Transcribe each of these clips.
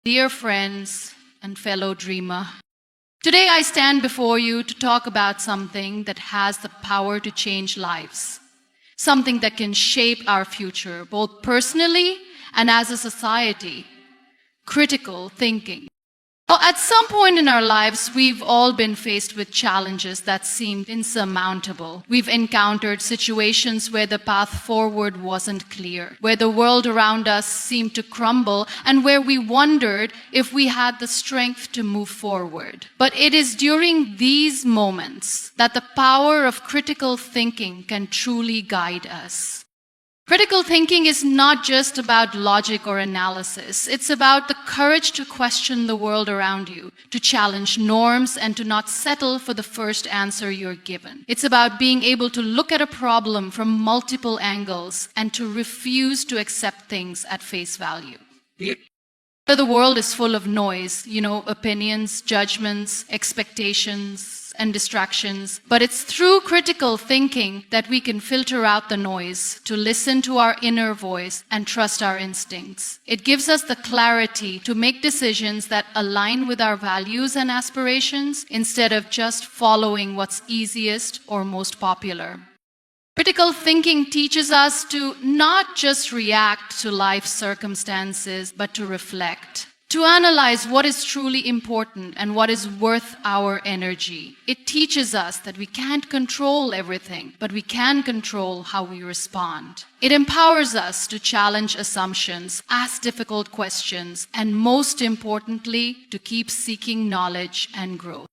Dear friends and fellow dreamer, today I stand before you to talk about something that has the power to change lives, something that can shape our future, both personally and as a society: critical thinking. Well, at some point in our lives, we've all been faced with challenges that seemed insurmountable. We've encountered situations where the path forward wasn't clear, where the world around us seemed to crumble, and where we wondered if we had the strength to move forward. But it is during these moments that the power of critical thinking can truly guide us. Critical thinking is not just about logic or analysis. It's about the courage to question the world around you, to challenge norms, and to not settle for the first answer you're given. It's about being able to look at a problem from multiple angles and to refuse to accept things at face value. The world is full of noise, opinions, judgments, expectations, and distractions. But it's through critical thinking that we can filter out the noise, to listen to our inner voice and trust our instincts. It gives us the clarity to make decisions that align with our values and aspirations instead of just following what's easiest or most popular. Critical thinking teaches us to not just react to life circumstances, but to reflect, to analyze what is truly important and what is worth our energy. It teaches us that we can't control everything, but we can control how we respond. It empowers us to challenge assumptions, ask difficult questions, and most importantly, to keep seeking knowledge and growth.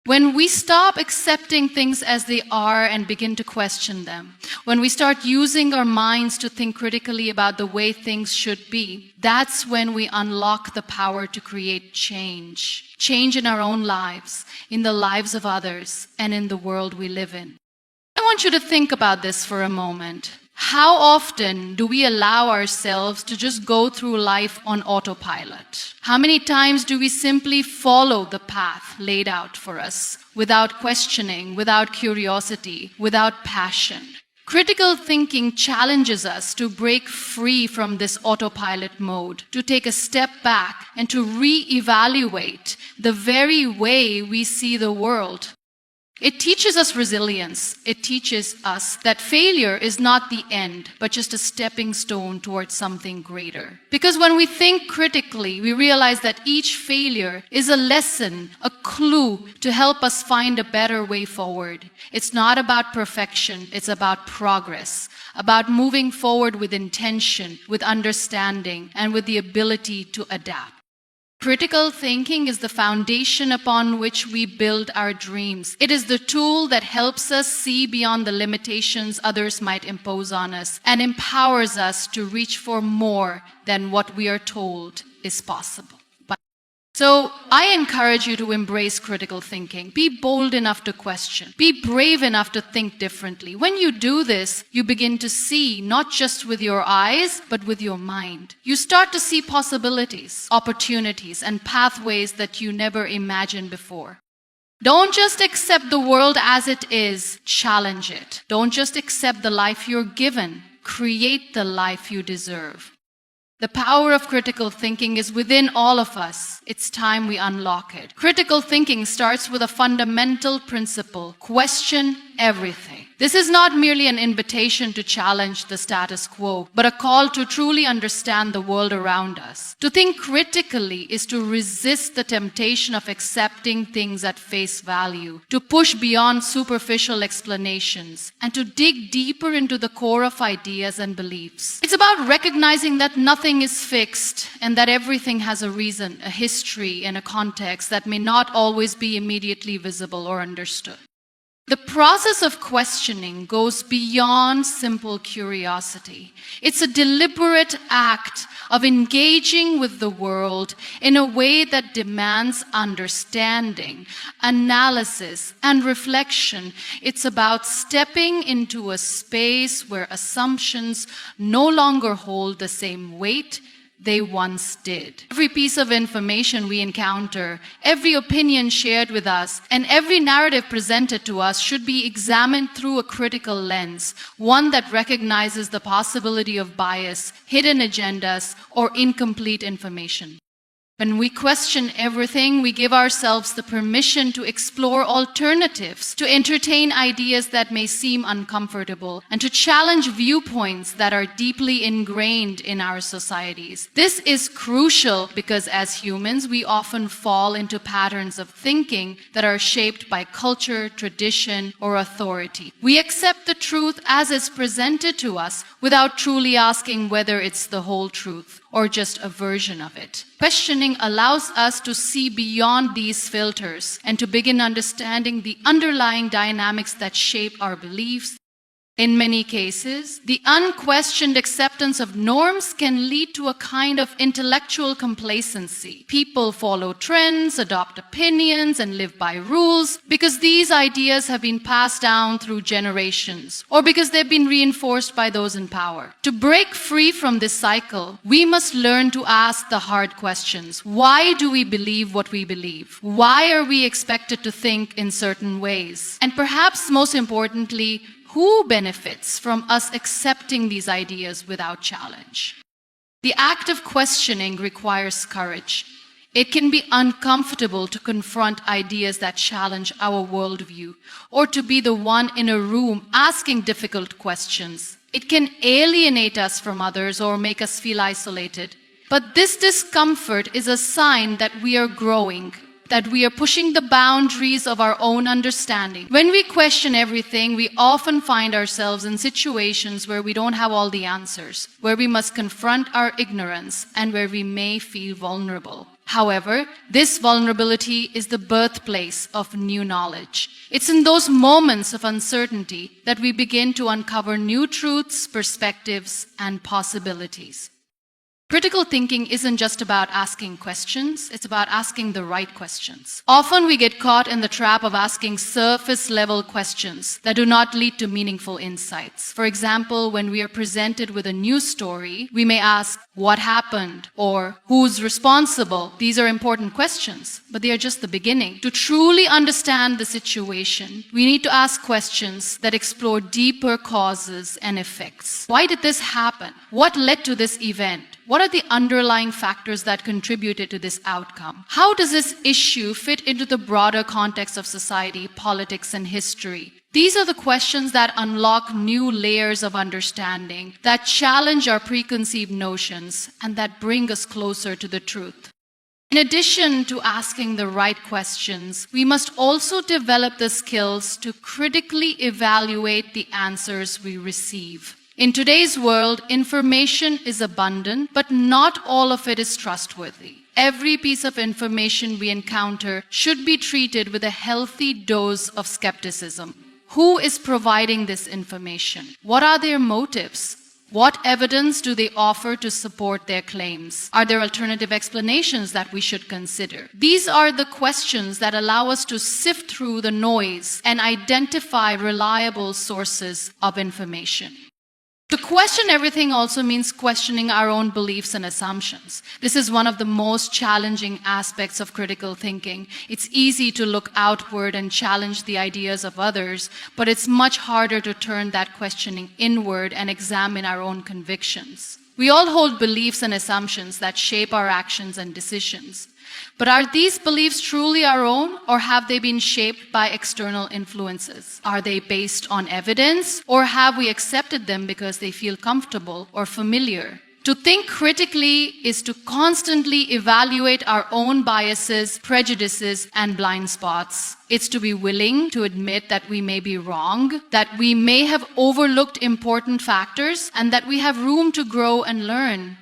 When we stop accepting things as they are and begin to question them, when we start using our minds to think critically about the way things should be, that's when we unlock the power to create change. Change in our own lives, in the lives of others, and in the world we live in. I want you to think about this for a moment. How often do we allow ourselves to just go through life on autopilot? How many times do we simply follow the path laid out for us without questioning, without curiosity, without passion? Critical thinking challenges us to break free from this autopilot mode, to take a step back and to re-evaluate the very way we see the world. It teaches us resilience. It teaches us that failure is not the end, but just a stepping stone towards something greater. Because when we think critically, we realize that each failure is a lesson, a clue to help us find a better way forward. It's not about perfection, it's about progress, about moving forward with intention, with understanding, and with the ability to adapt. Critical thinking is the foundation upon which we build our dreams. It is the tool that helps us see beyond the limitations others might impose on us and empowers us to reach for more than what we are told is possible. So I encourage you to embrace critical thinking. Be bold enough to question. Be brave enough to think differently. When you do this, you begin to see not just with your eyes, but with your mind. You start to see possibilities, opportunities, and pathways that you never imagined before. Don't just accept the world as it is. Challenge it. Don't just accept the life you're given. Create the life you deserve. The power of critical thinking is within all of us. It's time we unlock it. Critical thinking starts with a fundamental principle: question everything. This is not merely an invitation to challenge the status quo, but a call to truly understand the world around us. To think critically is to resist the temptation of accepting things at face value, to push beyond superficial explanations, and to dig deeper into the core of ideas and beliefs. It's about recognizing that nothing is fixed and that everything has a reason, a history, and a context that may not always be immediately visible or understood. The process of questioning goes beyond simple curiosity. It's a deliberate act of engaging with the world in a way that demands understanding, analysis, and reflection. It's about stepping into a space where assumptions no longer hold the same weight they once did. Every piece of information we encounter, every opinion shared with us, and every narrative presented to us should be examined through a critical lens, one that recognizes the possibility of bias, hidden agendas, or incomplete information. When we question everything, we give ourselves the permission to explore alternatives, to entertain ideas that may seem uncomfortable, and to challenge viewpoints that are deeply ingrained in our societies. This is crucial because as humans, we often fall into patterns of thinking that are shaped by culture, tradition, or authority. We accept the truth as it's presented to us without truly asking whether it's the whole truth or just a version of it. Questioning allows us to see beyond these filters and to begin understanding the underlying dynamics that shape our beliefs. In many cases, the unquestioned acceptance of norms can lead to a kind of intellectual complacency. People follow trends, adopt opinions, and live by rules because these ideas have been passed down through generations or because they've been reinforced by those in power. To break free from this cycle, we must learn to ask the hard questions. Why do we believe what we believe? Why are we expected to think in certain ways? And perhaps most importantly, who benefits from us accepting these ideas without challenge? The act of questioning requires courage. It can be uncomfortable to confront ideas that challenge our worldview or to be the one in a room asking difficult questions. It can alienate us from others or make us feel isolated. But this discomfort is a sign that we are growing, that we are pushing the boundaries of our own understanding. When we question everything, we often find ourselves in situations where we don't have all the answers, where we must confront our ignorance, and where we may feel vulnerable. However, this vulnerability is the birthplace of new knowledge. It's in those moments of uncertainty that we begin to uncover new truths, perspectives, and possibilities. Critical thinking isn't just about asking questions, it's about asking the right questions. Often we get caught in the trap of asking surface-level questions that do not lead to meaningful insights. For example, when we are presented with a news story, we may ask, what happened? Or who's responsible? These are important questions, but they are just the beginning. To truly understand the situation, we need to ask questions that explore deeper causes and effects. Why did this happen? What led to this event? What are the underlying factors that contributed to this outcome? How does this issue fit into the broader context of society, politics, and history? These are the questions that unlock new layers of understanding, that challenge our preconceived notions, and that bring us closer to the truth. In addition to asking the right questions, we must also develop the skills to critically evaluate the answers we receive. In today's world, information is abundant, but not all of it is trustworthy. Every piece of information we encounter should be treated with a healthy dose of skepticism. Who is providing this information? What are their motives? What evidence do they offer to support their claims? Are there alternative explanations that we should consider? These are the questions that allow us to sift through the noise and identify reliable sources of information. To question everything also means questioning our own beliefs and assumptions. This is one of the most challenging aspects of critical thinking. It's easy to look outward and challenge the ideas of others, but it's much harder to turn that questioning inward and examine our own convictions. We all hold beliefs and assumptions that shape our actions and decisions. But are these beliefs truly our own, or have they been shaped by external influences? Are they based on evidence, or have we accepted them because they feel comfortable or familiar? To think critically is to constantly evaluate our own biases, prejudices, and blind spots. It's to be willing to admit that we may be wrong, that we may have overlooked important factors, and that we have room to grow and learn.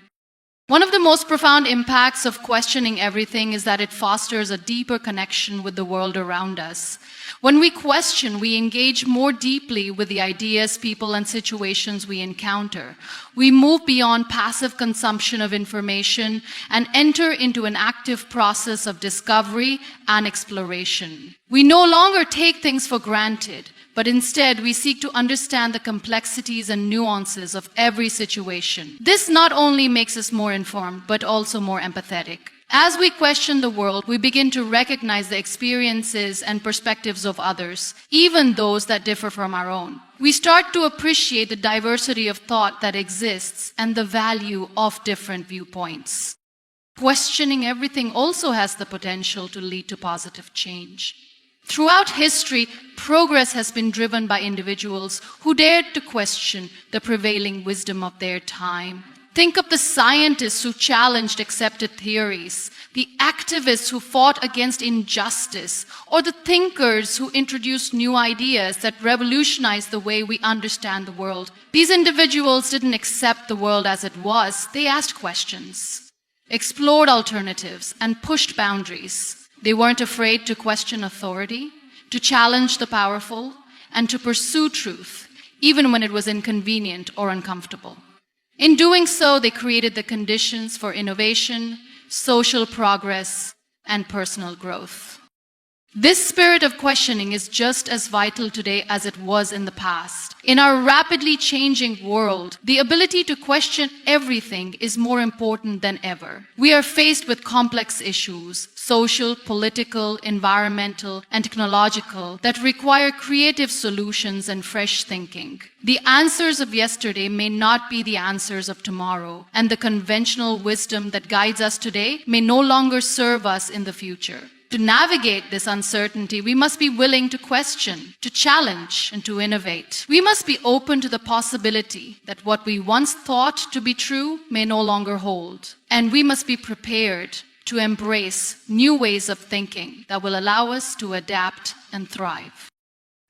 One of the most profound impacts of questioning everything is that it fosters a deeper connection with the world around us. When we question, we engage more deeply with the ideas, people, and situations we encounter. We move beyond passive consumption of information and enter into an active process of discovery and exploration. We no longer take things for granted, but instead we seek to understand the complexities and nuances of every situation. This not only makes us more informed, but also more empathetic. As we question the world, we begin to recognize the experiences and perspectives of others, even those that differ from our own. We start to appreciate the diversity of thought that exists and the value of different viewpoints. Questioning everything also has the potential to lead to positive change. Throughout history, progress has been driven by individuals who dared to question the prevailing wisdom of their time. Think of the scientists who challenged accepted theories, the activists who fought against injustice, or the thinkers who introduced new ideas that revolutionized the way we understand the world. These individuals didn't accept the world as it was. They asked questions, explored alternatives, and pushed boundaries. They weren't afraid to question authority, to challenge the powerful, and to pursue truth, even when it was inconvenient or uncomfortable. In doing so, they created the conditions for innovation, social progress, and personal growth. This spirit of questioning is just as vital today as it was in the past. In our rapidly changing world, the ability to question everything is more important than ever. We are faced with complex issues, social, political, environmental, and technological, that require creative solutions and fresh thinking. The answers of yesterday may not be the answers of tomorrow, and the conventional wisdom that guides us today may no longer serve us in the future. To navigate this uncertainty, we must be willing to question, to challenge, and to innovate. We must be open to the possibility that what we once thought to be true may no longer hold. And we must be prepared to embrace new ways of thinking that will allow us to adapt and thrive.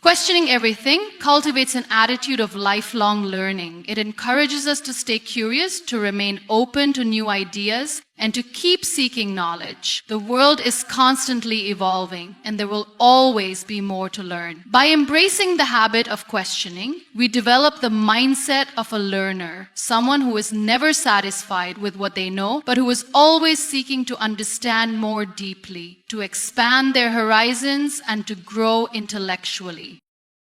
Questioning everything cultivates an attitude of lifelong learning. It encourages us to stay curious, to remain open to new ideas, and to keep seeking knowledge. The world is constantly evolving, and there will always be more to learn. By embracing the habit of questioning, we develop the mindset of a learner, someone who is never satisfied with what they know, but who is always seeking to understand more deeply, to expand their horizons, and to grow intellectually.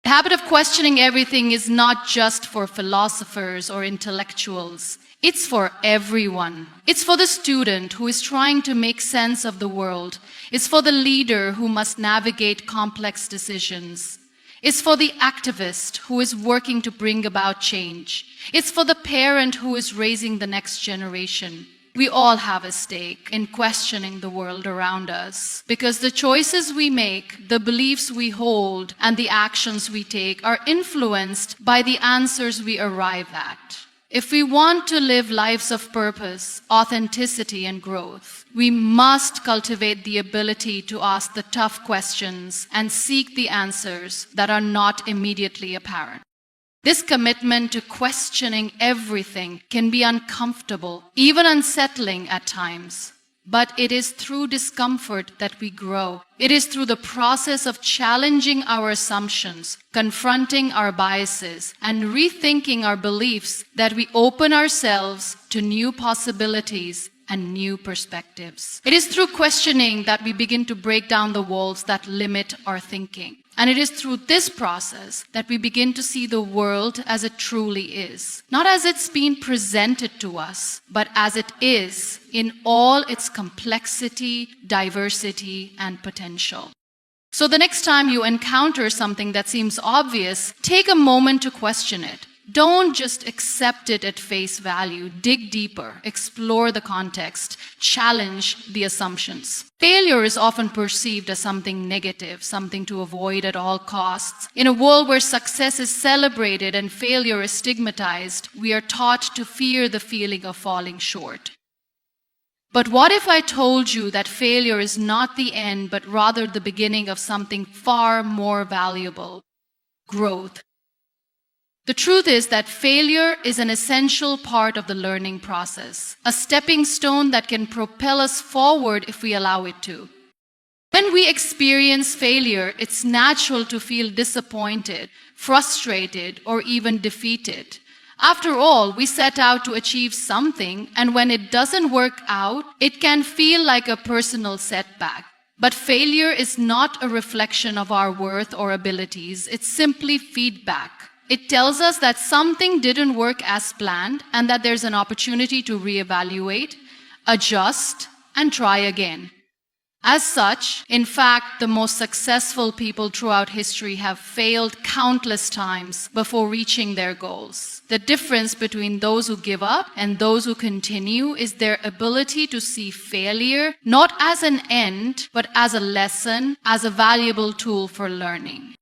The habit of questioning everything is not just for philosophers or intellectuals. It's for everyone. It's for the student who is trying to make sense of the world. It's for the leader who must navigate complex decisions. It's for the activist who is working to bring about change. It's for the parent who is raising the next generation. We all have a stake in questioning the world around us, because the choices we make, the beliefs we hold, and the actions we take are influenced by the answers we arrive at. If we want to live lives of purpose, authenticity, and growth, we must cultivate the ability to ask the tough questions and seek the answers that are not immediately apparent. This commitment to questioning everything can be uncomfortable, even unsettling at times. But it is through discomfort that we grow. It is through the process of challenging our assumptions, confronting our biases, and rethinking our beliefs that we open ourselves to new possibilities and new perspectives. It is through questioning that we begin to break down the walls that limit our thinking. And it is through this process that we begin to see the world as it truly is. Not as it's been presented to us, but as it is in all its complexity, diversity, and potential. So the next time you encounter something that seems obvious, take a moment to question it. Don't just accept it at face value. Dig deeper, explore the context, challenge the assumptions. Failure is often perceived as something negative, something to avoid at all costs. In a world where success is celebrated and failure is stigmatized, we are taught to fear the feeling of falling short. But what if I told you that failure is not the end, but rather the beginning of something far more valuable? Growth. The truth is that failure is an essential part of the learning process, a stepping stone that can propel us forward if we allow it to. When we experience failure, it's natural to feel disappointed, frustrated, or even defeated. After all, we set out to achieve something, and when it doesn't work out, it can feel like a personal setback. But failure is not a reflection of our worth or abilities, it's simply feedback. It tells us that something didn't work as planned and that there's an opportunity to reevaluate, adjust, and try again. As such, in fact, the most successful people throughout history have failed countless times before reaching their goals. The difference between those who give up and those who continue is their ability to see failure not as an end, but as a lesson, as a valuable tool for learning.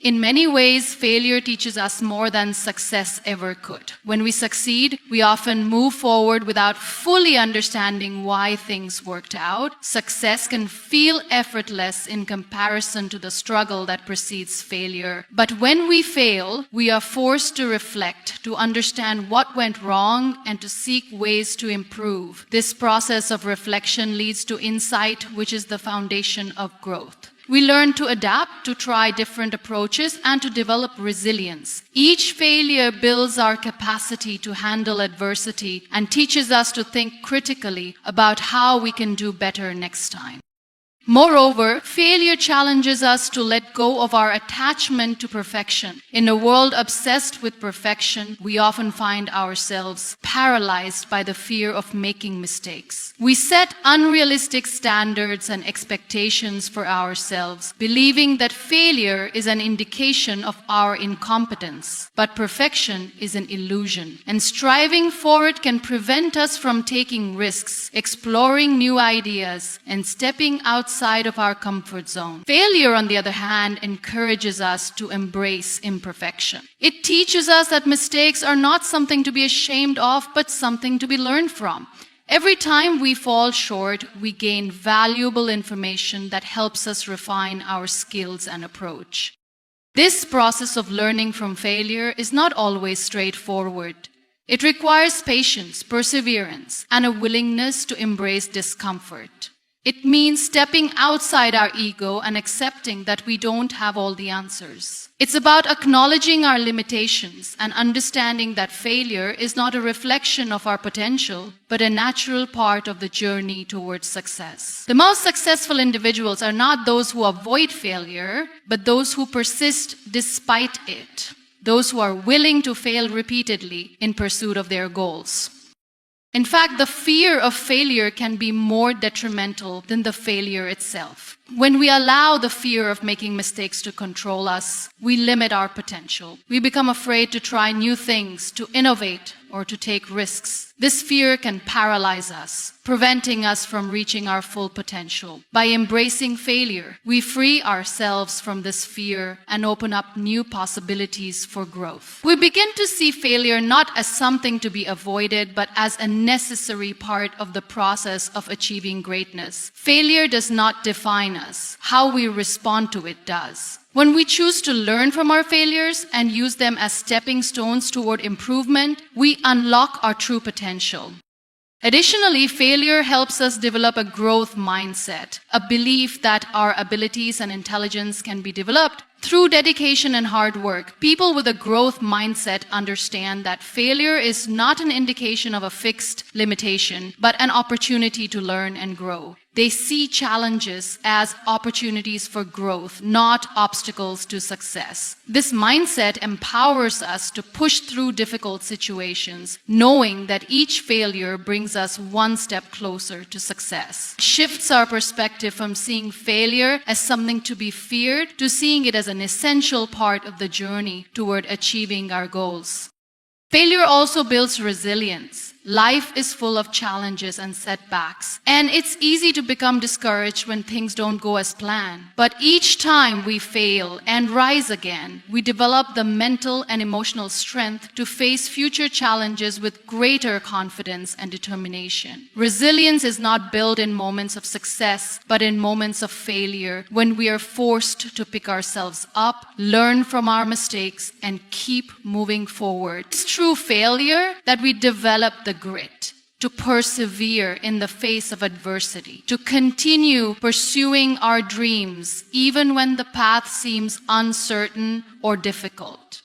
In many ways, failure teaches us more than success ever could. When we succeed, we often move forward without fully understanding why things worked out. Success can feel effortless in comparison to the struggle that precedes failure. But when we fail, we are forced to reflect, to understand what went wrong, and to seek ways to improve. This process of reflection leads to insight, which is the foundation of growth. We learn to adapt, to try different approaches, and to develop resilience. Each failure builds our capacity to handle adversity and teaches us to think critically about how we can do better next time. Moreover, failure challenges us to let go of our attachment to perfection. In a world obsessed with perfection, we often find ourselves paralyzed by the fear of making mistakes. We set unrealistic standards and expectations for ourselves, believing that failure is an indication of our incompetence. But perfection is an illusion, and striving for it can prevent us from taking risks, exploring new ideas, and stepping outside of our comfort zone. Failure, on the other hand, encourages us to embrace imperfection. It teaches us that mistakes are not something to be ashamed of, but something to be learned from. Every time we fall short, we gain valuable information that helps us refine our skills and approach. This process of learning from failure is not always straightforward. It requires patience, perseverance, and a willingness to embrace discomfort. It means stepping outside our ego and accepting that we don't have all the answers. It's about acknowledging our limitations and understanding that failure is not a reflection of our potential, but a natural part of the journey towards success. The most successful individuals are not those who avoid failure, but those who persist despite it. Those who are willing to fail repeatedly in pursuit of their goals. In fact, the fear of failure can be more detrimental than the failure itself. When we allow the fear of making mistakes to control us, we limit our potential. We become afraid to try new things, to innovate, or to take risks. This fear can paralyze us, preventing us from reaching our full potential. By embracing failure, we free ourselves from this fear and open up new possibilities for growth. We begin to see failure not as something to be avoided, but as a necessary part of the process of achieving greatness. Failure does not define us. How we respond to it does. When we choose to learn from our failures and use them as stepping stones toward improvement, we unlock our true potential. Additionally, failure helps us develop a growth mindset, a belief that our abilities and intelligence can be developed through dedication and hard work. People with a growth mindset understand that failure is not an indication of a fixed limitation, but an opportunity to learn and grow. They see challenges as opportunities for growth, not obstacles to success. This mindset empowers us to push through difficult situations, knowing that each failure brings us one step closer to success. It shifts our perspective from seeing failure as something to be feared to seeing it as an essential part of the journey toward achieving our goals. Failure also builds resilience. Life is full of challenges and setbacks, and it's easy to become discouraged when things don't go as planned. But each time we fail and rise again, we develop the mental and emotional strength to face future challenges with greater confidence and determination. Resilience is not built in moments of success, but in moments of failure, when we are forced to pick ourselves up, learn from our mistakes, and keep moving forward. It's through failure that we develop the grit to persevere in the face of adversity, to continue pursuing our dreams even when the path seems uncertain or difficult.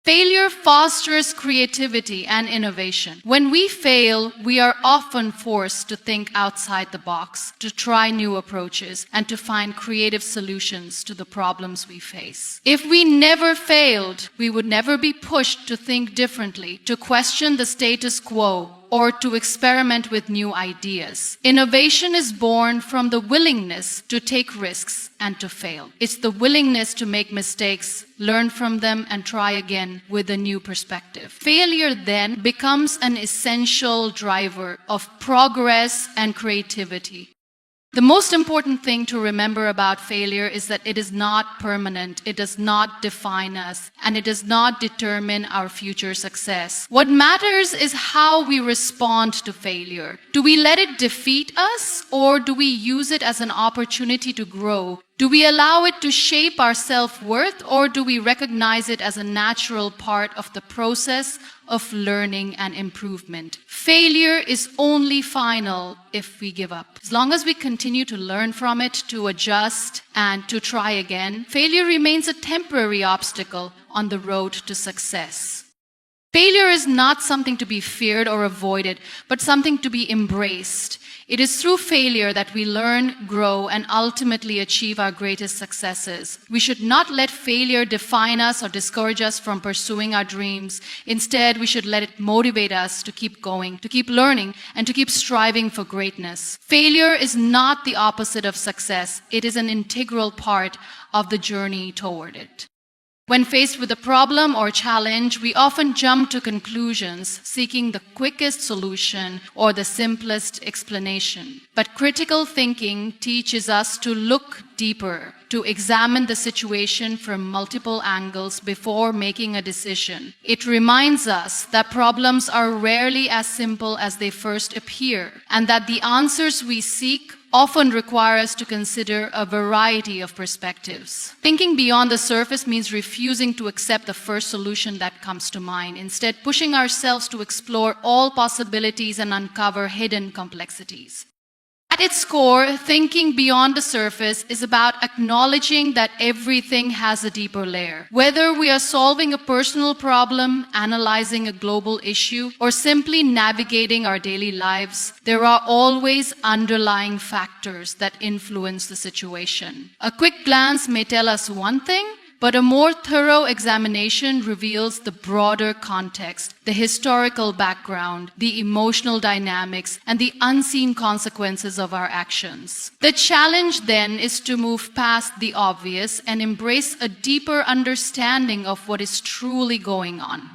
Failure fosters creativity and innovation. When we fail, we are often forced to think outside the box, to try new approaches, and to find creative solutions to the problems we face. If we never failed, we would never be pushed to think differently, to question the status quo, or to experiment with new ideas. Innovation is born from the willingness to take risks and to fail. It's the willingness to make mistakes, learn from them, and try again with a new perspective. Failure then becomes an essential driver of progress and creativity. The most important thing to remember about failure is that it is not permanent, it does not define us, and it does not determine our future success. What matters is how we respond to failure. Do we let it defeat us, or do we use it as an opportunity to grow? Do we allow it to shape our self-worth, or do we recognize it as a natural part of the process of learning and improvement? Failure is only final if we give up. As long as we continue to learn from it, to adjust, and to try again, failure remains a temporary obstacle on the road to success. Failure is not something to be feared or avoided, but something to be embraced. It is through failure that we learn, grow, and ultimately achieve our greatest successes. We should not let failure define us or discourage us from pursuing our dreams. Instead, we should let it motivate us to keep going, to keep learning, and to keep striving for greatness. Failure is not the opposite of success. It is an integral part of the journey toward it. When faced with a problem or challenge, we often jump to conclusions, seeking the quickest solution or the simplest explanation. But critical thinking teaches us to look deeper, to examine the situation from multiple angles before making a decision. It reminds us that problems are rarely as simple as they first appear, and that the answers we seek often require us to consider a variety of perspectives. Thinking beyond the surface means refusing to accept the first solution that comes to mind, instead pushing ourselves to explore all possibilities and uncover hidden complexities. At its core, thinking beyond the surface is about acknowledging that everything has a deeper layer. Whether we are solving a personal problem, analyzing a global issue, or simply navigating our daily lives, there are always underlying factors that influence the situation. A quick glance may tell us one thing, but a more thorough examination reveals the broader context, the historical background, the emotional dynamics, and the unseen consequences of our actions. The challenge then is to move past the obvious and embrace a deeper understanding of what is truly going on.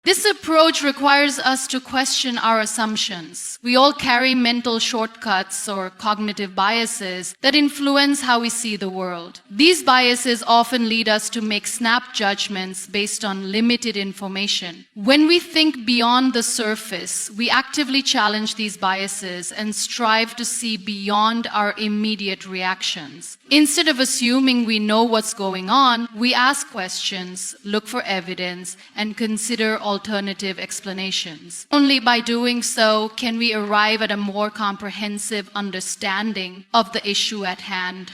This approach requires us to question our assumptions. We all carry mental shortcuts or cognitive biases that influence how we see the world. These biases often lead us to make snap judgments based on limited information. When we think beyond the surface, we actively challenge these biases and strive to see beyond our immediate reactions. Instead of assuming we know what's going on, we ask questions, look for evidence, and consider alternative explanations. Only by doing so can we arrive at a more comprehensive understanding of the issue at hand.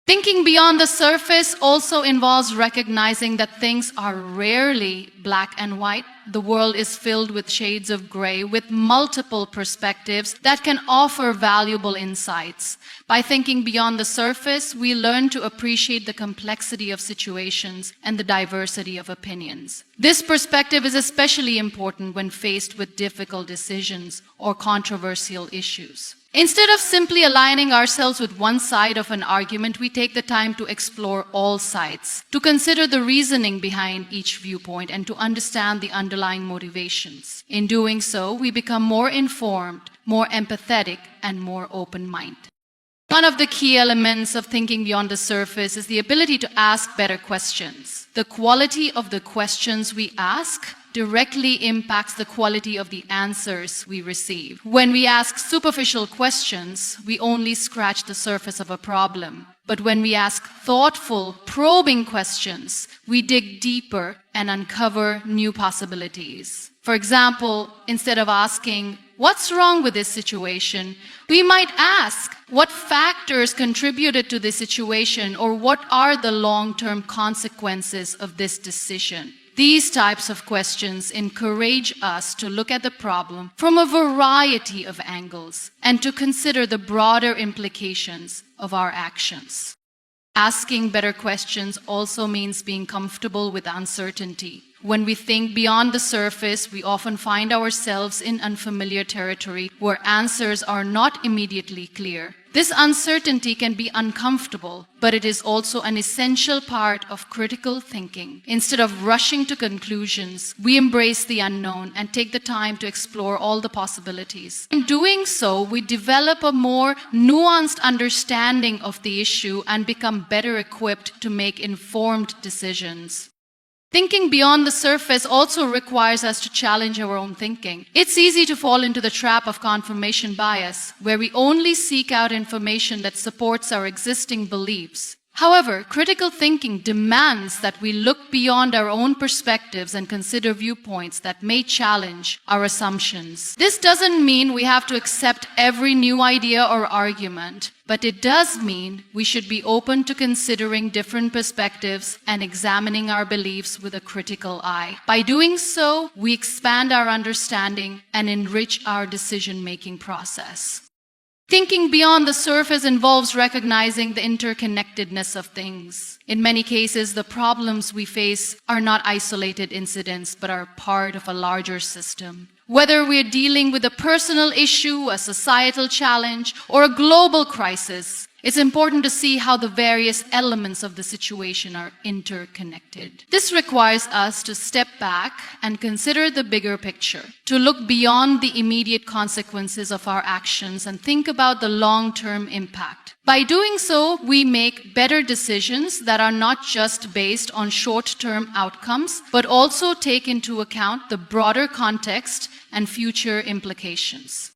Thinking beyond the surface also involves recognizing that things are rarely black and white. The world is filled with shades of gray, with multiple perspectives that can offer valuable insights. By thinking beyond the surface, we learn to appreciate the complexity of situations and the diversity of opinions. This perspective is especially important when faced with difficult decisions or controversial issues. Instead of simply aligning ourselves with one side of an argument, we take the time to explore all sides, to consider the reasoning behind each viewpoint, and to understand the underlying motivations. In doing so, we become more informed, more empathetic, and more open-minded. One of the key elements of thinking beyond the surface is the ability to ask better questions. The quality of the questions we ask directly impacts the quality of the answers we receive. When we ask superficial questions, we only scratch the surface of a problem. But when we ask thoughtful, probing questions, we dig deeper and uncover new possibilities. For example, instead of asking, "What's wrong with this situation?" we might ask, "What factors contributed to this situation?" or "What are the long-term consequences of this decision?" These types of questions encourage us to look at the problem from a variety of angles and to consider the broader implications of our actions. Asking better questions also means being comfortable with uncertainty. When we think beyond the surface, we often find ourselves in unfamiliar territory where answers are not immediately clear. This uncertainty can be uncomfortable, but it is also an essential part of critical thinking. Instead of rushing to conclusions, we embrace the unknown and take the time to explore all the possibilities. In doing so, we develop a more nuanced understanding of the issue and become better equipped to make informed decisions. Thinking beyond the surface also requires us to challenge our own thinking. It's easy to fall into the trap of confirmation bias, where we only seek out information that supports our existing beliefs. However, critical thinking demands that we look beyond our own perspectives and consider viewpoints that may challenge our assumptions. This doesn't mean we have to accept every new idea or argument, but it does mean we should be open to considering different perspectives and examining our beliefs with a critical eye. By doing so, we expand our understanding and enrich our decision-making process. Thinking beyond the surface involves recognizing the interconnectedness of things. In many cases, the problems we face are not isolated incidents, but are part of a larger system. Whether we're dealing with a personal issue, a societal challenge, or a global crisis, it's important to see how the various elements of the situation are interconnected. This requires us to step back and consider the bigger picture, to look beyond the immediate consequences of our actions and think about the long-term impact. By doing so, we make better decisions that are not just based on short-term outcomes, but also take into account the broader context and future implications.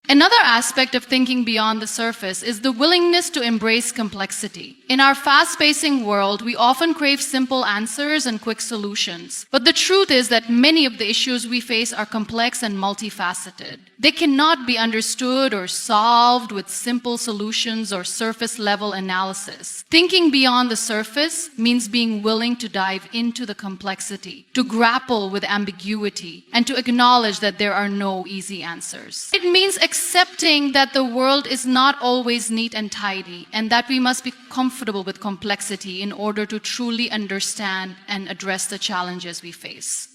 Another aspect of thinking beyond the surface is the willingness to embrace complexity. In our fast-pacing world, we often crave simple answers and quick solutions. But the truth is that many of the issues we face are complex and multifaceted. They cannot be understood or solved with simple solutions or surface-level analysis. Thinking beyond the surface means being willing to dive into the complexity, to grapple with ambiguity, and to acknowledge that there are no easy answers. It means accepting that the world is not always neat and tidy, and that we must be comfortable with complexity in order to truly understand and address the challenges we face.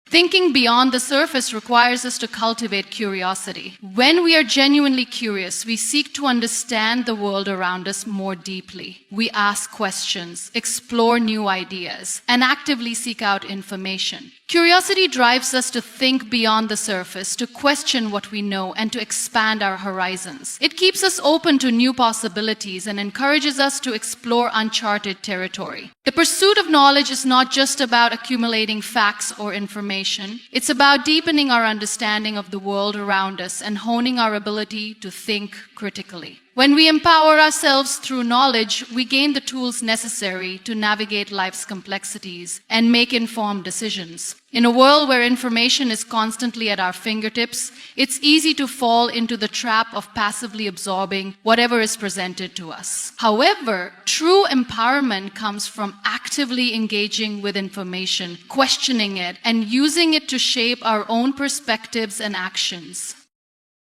Thinking beyond the surface requires us to cultivate curiosity. When we are genuinely curious, we seek to understand the world around us more deeply. We ask questions, explore new ideas, and actively seek out information. Curiosity drives us to think beyond the surface, to question what we know, and to expand our horizons. It keeps us open to new possibilities and encourages us to explore uncharted territory. The pursuit of knowledge is not just about accumulating facts or information. It's about deepening our understanding of the world around us and honing our ability to think critically. When we empower ourselves through knowledge, we gain the tools necessary to navigate life's complexities and make informed decisions. In a world where information is constantly at our fingertips, it's easy to fall into the trap of passively absorbing whatever is presented to us. However, true empowerment comes from actively engaging with information, questioning it, and using it to shape our own perspectives and actions.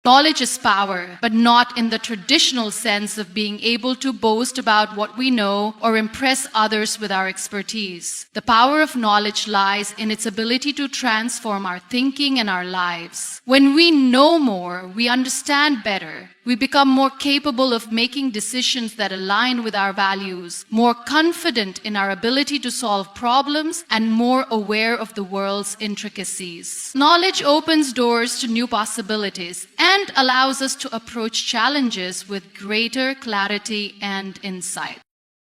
Knowledge is power, but not in the traditional sense of being able to boast about what we know or impress others with our expertise. The power of knowledge lies in its ability to transform our thinking and our lives. When we know more, we understand better. We become more capable of making decisions that align with our values, more confident in our ability to solve problems, and more aware of the world's intricacies. Knowledge opens doors to new possibilities and allows us to approach challenges with greater clarity and insight.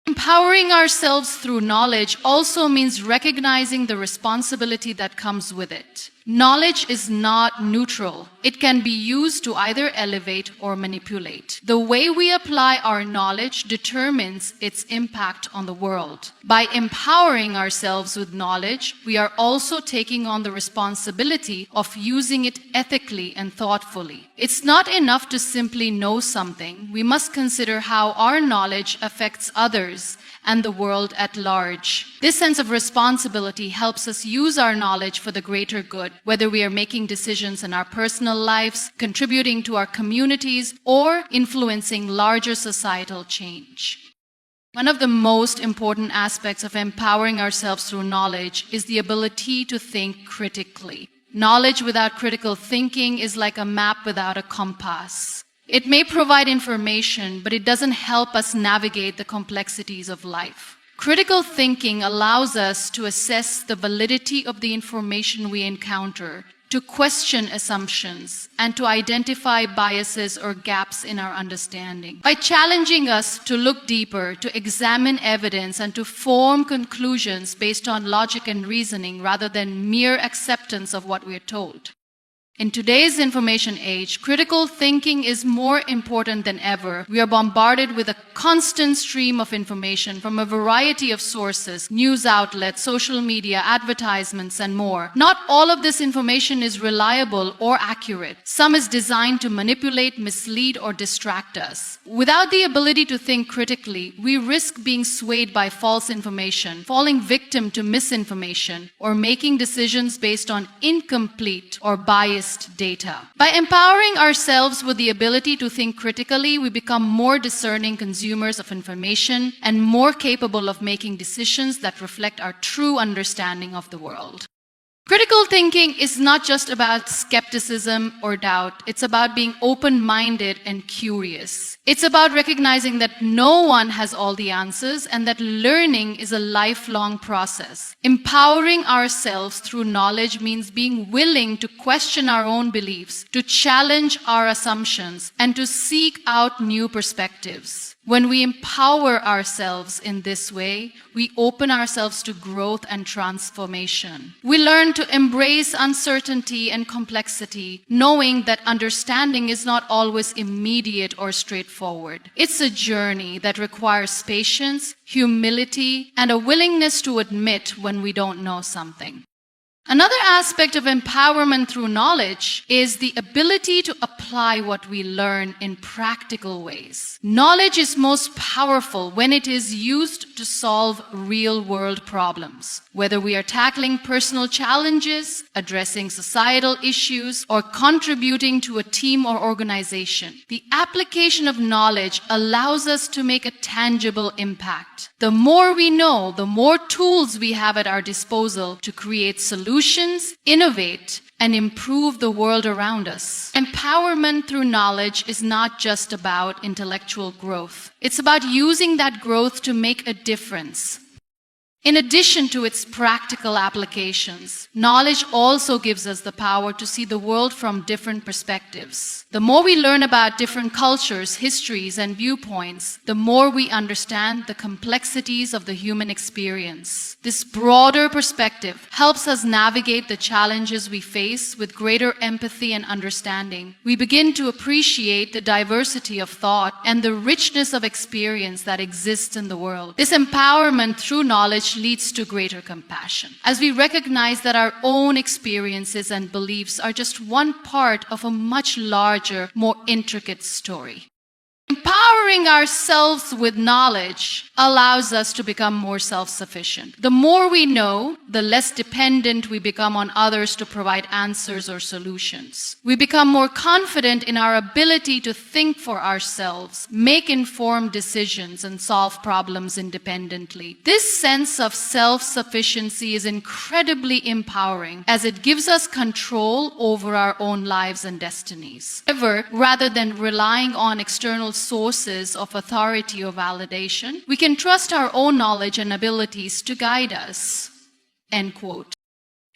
Empowering ourselves through knowledge also means recognizing the responsibility that comes with it. Knowledge is not neutral. It can be used to either elevate or manipulate. The way we apply our knowledge determines its impact on the world. By empowering ourselves with knowledge, we are also taking on the responsibility of using it ethically and thoughtfully. It's not enough to simply know something. We must consider how our knowledge affects others and the world at large. This sense of responsibility helps us use our knowledge for the greater good, whether we are making decisions in our personal lives, contributing to our communities, or influencing larger societal change. One of the most important aspects of empowering ourselves through knowledge is the ability to think critically. Knowledge without critical thinking is like a map without a compass. It may provide information, but it doesn't help us navigate the complexities of life. Critical thinking allows us to assess the validity of the information we encounter, to question assumptions, and to identify biases or gaps in our understanding. By challenging us to look deeper, to examine evidence, and to form conclusions based on logic and reasoning rather than mere acceptance of what we're told. In today's information age, critical thinking is more important than ever. We are bombarded with a constant stream of information from a variety of sources, news outlets, social media, advertisements, and more. Not all of this information is reliable or accurate. Some is designed to manipulate, mislead, or distract us. Without the ability to think critically, we risk being swayed by false information, falling victim to misinformation, or making decisions based on incomplete or biased data. By empowering ourselves with the ability to think critically, we become more discerning consumers of information and more capable of making decisions that reflect our true understanding of the world. Critical thinking is not just about skepticism or doubt. It's about being open-minded and curious. It's about recognizing that no one has all the answers and that learning is a lifelong process. Empowering ourselves through knowledge means being willing to question our own beliefs, to challenge our assumptions, and to seek out new perspectives. When we empower ourselves in this way, we open ourselves to growth and transformation. We learn to embrace uncertainty and complexity, knowing that understanding is not always immediate or straightforward. It's a journey that requires patience, humility, and a willingness to admit when we don't know something. Another aspect of empowerment through knowledge is the ability to apply what we learn in practical ways. Knowledge is most powerful when it is used to solve real-world problems. Whether we are tackling personal challenges, addressing societal issues, or contributing to a team or organization, the application of knowledge allows us to make a tangible impact. The more we know, the more tools we have at our disposal to create solutions, innovate, and improve the world around us. Empowerment through knowledge is not just about intellectual growth. It's about using that growth to make a difference. In addition to its practical applications, knowledge also gives us the power to see the world from different perspectives. The more we learn about different cultures, histories, and viewpoints, the more we understand the complexities of the human experience. This broader perspective helps us navigate the challenges we face with greater empathy and understanding. We begin to appreciate the diversity of thought and the richness of experience that exists in the world. This empowerment through knowledge leads to greater compassion, as we recognize that our own experiences and beliefs are just one part of a much larger, more intricate story. Empowering ourselves with knowledge allows us to become more self-sufficient. The more we know, the less dependent we become on others to provide answers or solutions. We become more confident in our ability to think for ourselves, make informed decisions, and solve problems independently. This sense of self-sufficiency is incredibly empowering, as it gives us control over our own lives and destinies. However, rather than relying on external sources of authority or validation, we can trust our own knowledge and abilities to guide us. End quote.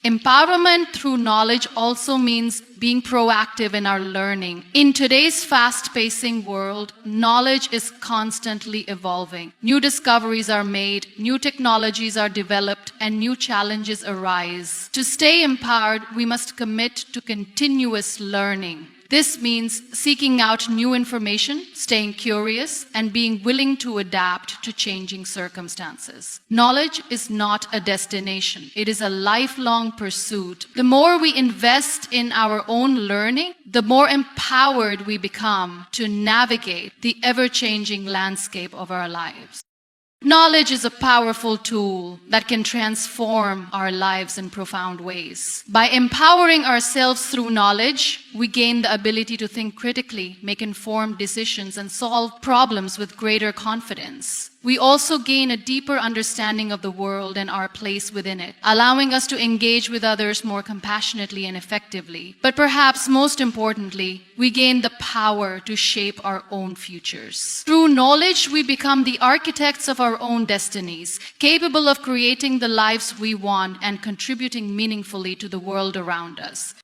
Empowerment through knowledge also means being proactive in our learning. In today's fast-pacing world, knowledge is constantly evolving. New discoveries are made, new technologies are developed, and new challenges arise. To stay empowered, we must commit to continuous learning. This means seeking out new information, staying curious, and being willing to adapt to changing circumstances. Knowledge is not a destination. It is a lifelong pursuit. The more we invest in our own learning, the more empowered we become to navigate the ever-changing landscape of our lives. Knowledge is a powerful tool that can transform our lives in profound ways. By empowering ourselves through knowledge, we gain the ability to think critically, make informed decisions, and solve problems with greater confidence. We also gain a deeper understanding of the world and our place within it, allowing us to engage with others more compassionately and effectively. But perhaps most importantly, we gain the power to shape our own futures. Through knowledge, we become the architects of our own destinies, capable of creating the lives we want and contributing meaningfully to the world around us.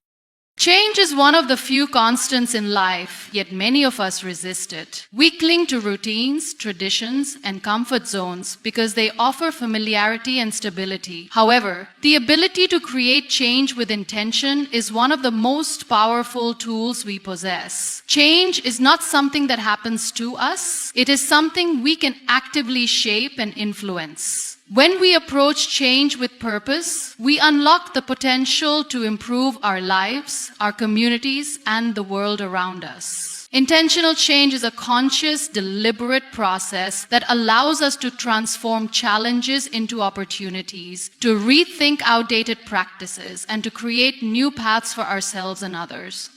Change is one of the few constants in life, yet many of us resist it. We cling to routines, traditions, and comfort zones because they offer familiarity and stability. However, the ability to create change with intention is one of the most powerful tools we possess. Change is not something that happens to us. It is something we can actively shape and influence. When we approach change with purpose, we unlock the potential to improve our lives, our communities, and the world around us. Intentional change is a conscious, deliberate process that allows us to transform challenges into opportunities, to rethink outdated practices, and to create new paths for ourselves and others.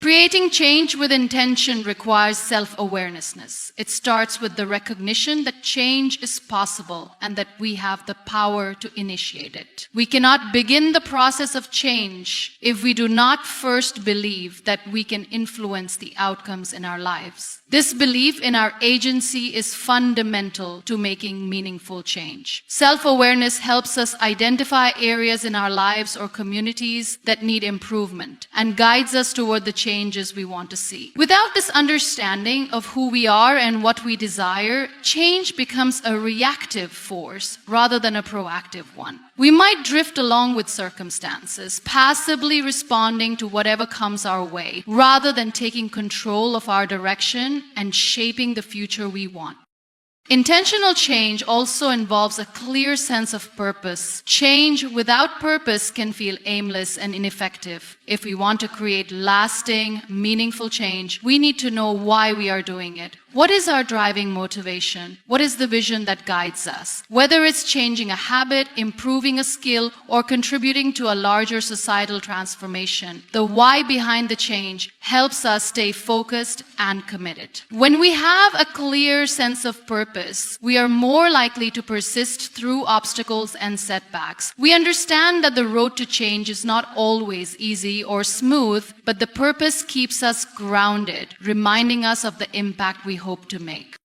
Creating change with intention requires self-awareness. It starts with the recognition that change is possible and that we have the power to initiate it. We cannot begin the process of change if we do not first believe that we can influence the outcomes in our lives. This belief in our agency is fundamental to making meaningful change. Self-awareness helps us identify areas in our lives or communities that need improvement and guides us toward the changes we want to see. Without this understanding of who we are and what we desire, change becomes a reactive force rather than a proactive one. We might drift along with circumstances, passively responding to whatever comes our way, rather than taking control of our direction and shaping the future we want. Intentional change also involves a clear sense of purpose. Change without purpose can feel aimless and ineffective. If we want to create lasting, meaningful change, we need to know why we are doing it. What is our driving motivation? What is the vision that guides us? Whether it's changing a habit, improving a skill, or contributing to a larger societal transformation, the why behind the change helps us stay focused and committed. When we have a clear sense of purpose, we are more likely to persist through obstacles and setbacks. We understand that the road to change is not always easy or smooth, but the purpose keeps us grounded, reminding us of the impact we hope to make.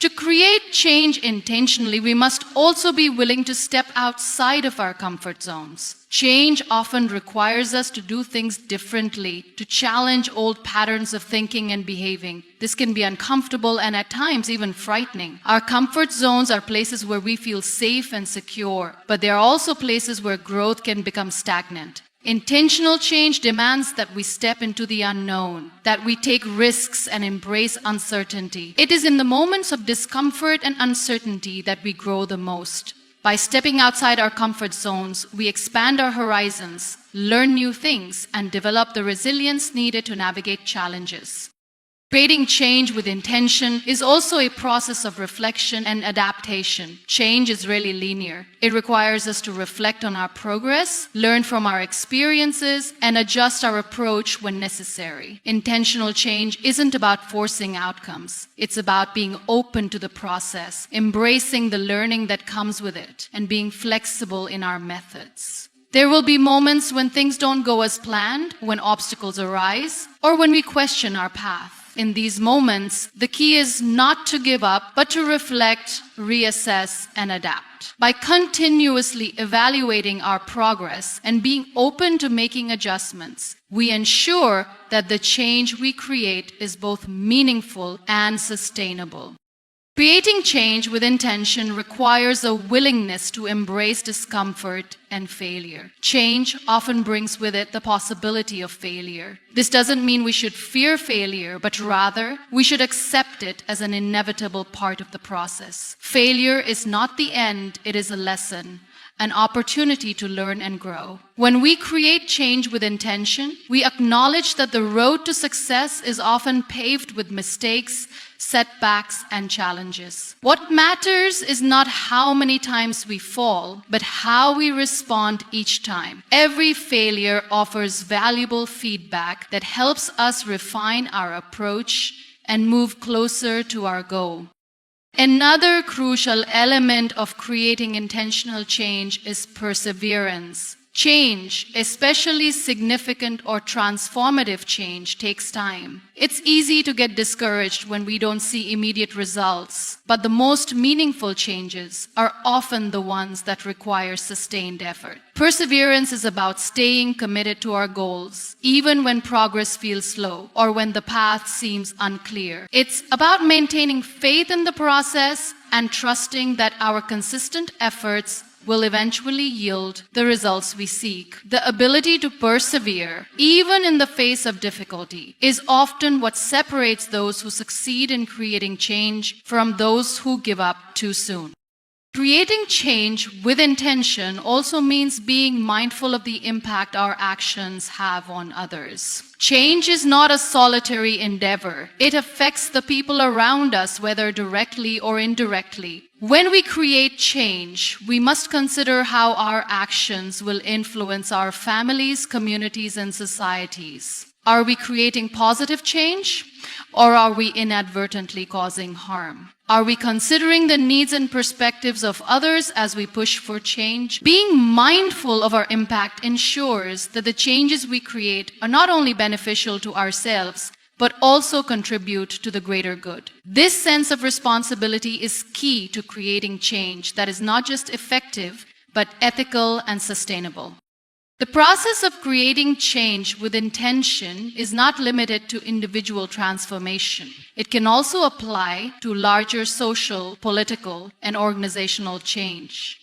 To create change intentionally, we must also be willing to step outside of our comfort zones. Change often requires us to do things differently, to challenge old patterns of thinking and behaving. This can be uncomfortable and at times even frightening. Our comfort zones are places where we feel safe and secure, but they are also places where growth can become stagnant. Intentional change demands that we step into the unknown, that we take risks and embrace uncertainty. It is in the moments of discomfort and uncertainty that we grow the most. By stepping outside our comfort zones, we expand our horizons, learn new things, and develop the resilience needed to navigate challenges. Creating change with intention is also a process of reflection and adaptation. Change is really linear. It requires us to reflect on our progress, learn from our experiences, and adjust our approach when necessary. Intentional change isn't about forcing outcomes. It's about being open to the process, embracing the learning that comes with it, and being flexible in our methods. There will be moments when things don't go as planned, when obstacles arise, or when we question our path. In these moments, the key is not to give up, but to reflect, reassess, and adapt. By continuously evaluating our progress and being open to making adjustments, we ensure that the change we create is both meaningful and sustainable. Creating change with intention requires a willingness to embrace discomfort and failure. Change often brings with it the possibility of failure. This doesn't mean we should fear failure, but rather we should accept it as an inevitable part of the process. Failure is not the end, it is a lesson. an opportunity to learn and grow. When we create change with intention, we acknowledge that the road to success is often paved with mistakes, setbacks, and challenges. What matters is not how many times we fall, but how we respond each time. Every failure offers valuable feedback that helps us refine our approach and move closer to our goal. Another crucial element of creating intentional change is perseverance. Change, especially significant or transformative change, takes time. It's easy to get discouraged when we don't see immediate results, but the most meaningful changes are often the ones that require sustained effort. Perseverance is about staying committed to our goals, even when progress feels slow or when the path seems unclear. It's about maintaining faith in the process and trusting that our consistent efforts will eventually yield the results we seek. The ability to persevere, even in the face of difficulty, is often what separates those who succeed in creating change from those who give up too soon. Creating change with intention also means being mindful of the impact our actions have on others. Change is not a solitary endeavor. It affects the people around us, whether directly or indirectly. When we create change, we must consider how our actions will influence our families, communities, and societies. Are we creating positive change, or are we inadvertently causing harm? Are we considering the needs and perspectives of others as we push for change? Being mindful of our impact ensures that the changes we create are not only beneficial to ourselves, but also contribute to the greater good. This sense of responsibility is key to creating change that is not just effective, but ethical and sustainable. The process of creating change with intention is not limited to individual transformation. It can also apply to larger social, political, and organizational change.